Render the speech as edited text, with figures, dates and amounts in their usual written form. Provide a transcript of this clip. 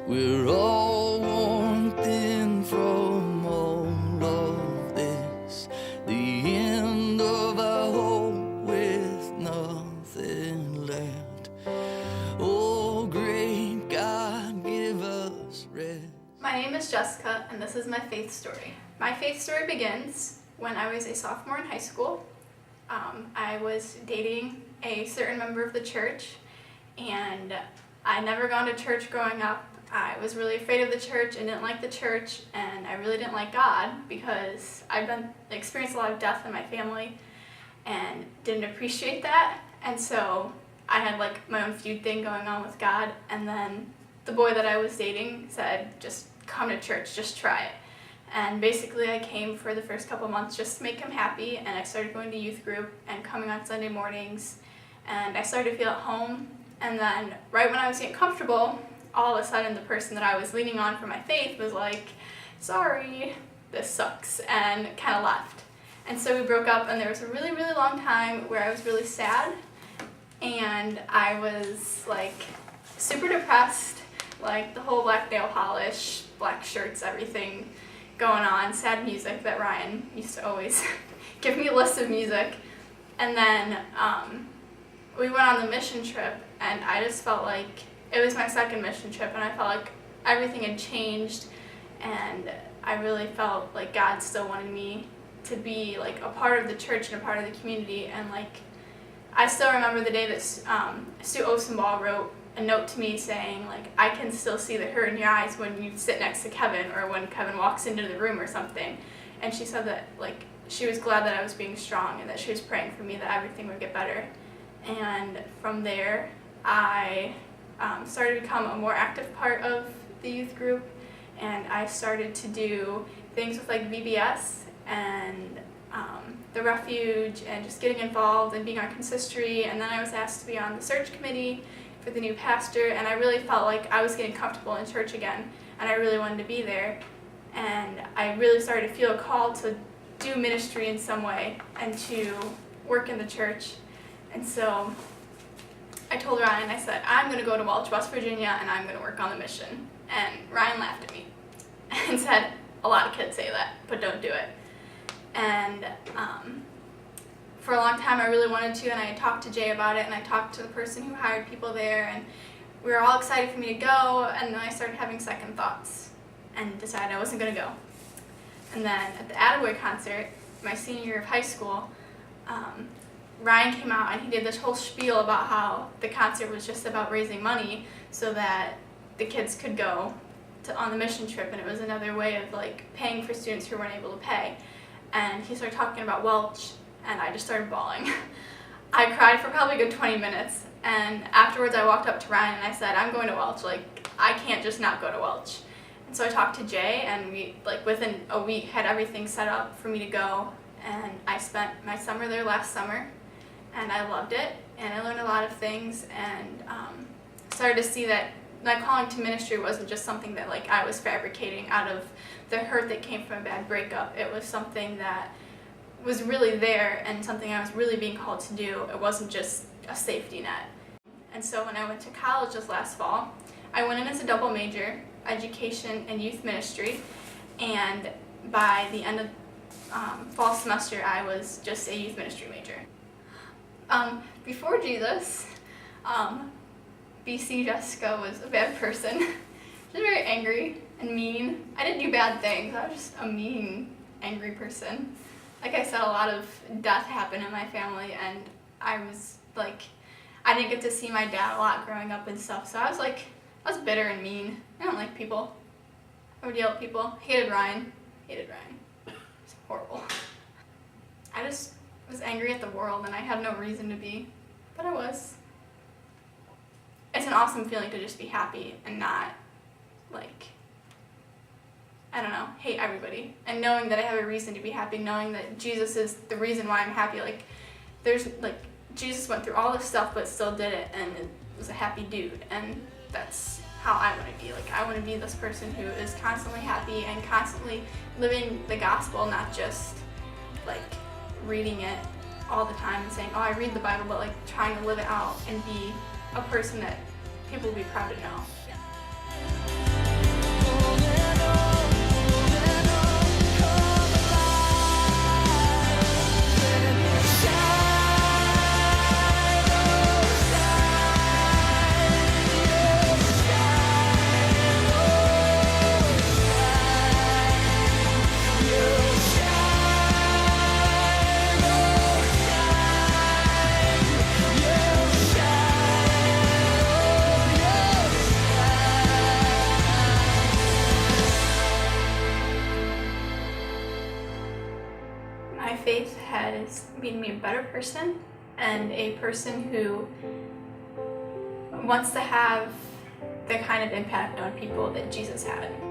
We're all worn thin from all of this, the end of our hope with nothing left. Oh, great God, give us rest. My name is Jessica, and this is my faith story. My faith story begins when I was a sophomore in high school. I was dating a certain member of the church, and I'd never gone to church growing up. I was really afraid of the church and didn't like the church, and I really didn't like God because I'd experienced a lot of death in my family and didn't appreciate that. And so I had my own feud thing going on with God, and then the boy that I was dating said, just come to church, just try it. And basically I came for the first couple months just to make him happy, and I started going to youth group and coming on Sunday mornings, and I started to feel at home. And then right when I was getting comfortable, all of a sudden the person that I was leaning on for my faith was like, sorry, this sucks, and kind of left. And so we broke up, and there was a really, really long time where I was really sad, and I was super depressed, the whole black nail polish, black shirts, everything going on, sad music that Ryan used to always give me a list of music. And then we went on the mission trip, and I just felt like it was my second mission trip, and I felt like everything had changed, and I really felt like God still wanted me to be a part of the church and a part of the community. And I still remember the day that Sue Osenball wrote a note to me saying I can still see the hurt in your eyes when you sit next to Kevin, or when Kevin walks into the room or something. And she said that she was glad that I was being strong, and that she was praying for me that everything would get better. And from there I started to become a more active part of the youth group, and I started to do things with VBS and the Refuge, and just getting involved and being on consistory. And then I was asked to be on the search committee for the new pastor, and I really felt like I was getting comfortable in church again, and I really wanted to be there. And I really started to feel a call to do ministry in some way and to work in the church. And so I told Ryan, I said, I'm going to go to Welch, West Virginia, and I'm going to work on the mission. And Ryan laughed at me and said, a lot of kids say that, but don't do it. And for a long time I really wanted to, and I talked to Jay about it, and I talked to the person who hired people there, and we were all excited for me to go. And then I started having second thoughts and decided I wasn't going to go. And then at the Attaboy concert, my senior year of high school, Ryan came out and he did this whole spiel about how the concert was just about raising money so that the kids could go on the mission trip, and it was another way of paying for students who weren't able to pay. And he started talking about Welch, and I just started bawling. I cried for probably a good 20 minutes, and afterwards I walked up to Ryan and I said, I'm going to Welch, I can't just not go to Welch. And so I talked to Jay, and we within a week had everything set up for me to go, and I spent my summer there last summer, and I loved it, and I learned a lot of things, and started to see that my calling to ministry wasn't just something that I was fabricating out of the hurt that came from a bad breakup. It was something that was really there, and something I was really being called to do. It wasn't just a safety net. And so when I went to college this last fall, I went in as a double major, education and youth ministry, and by the end of fall semester I was just a youth ministry major. Before Jesus, BC Jessica was a bad person. She was very angry and mean. I didn't do bad things, I was just a mean, angry person. Like I said, a lot of death happened in my family, and I didn't get to see my dad a lot growing up and stuff, so I was bitter and mean. I don't like people. I would yell at people. Hated Ryan. It's horrible. I just was angry at the world, and I had no reason to be, but I was. It's an awesome feeling to just be happy and not, hate everybody. And knowing that I have a reason to be happy, knowing that Jesus is the reason why I'm happy. Jesus went through all this stuff but still did it, and it was a happy dude, and that's how I want to be. I want to be this person who is constantly happy and constantly living the gospel, not just reading it all the time and saying, oh, I read the Bible, but trying to live it out and be a person that people will be proud to know. has made me a better person and a person who wants to have the kind of impact on people that Jesus had.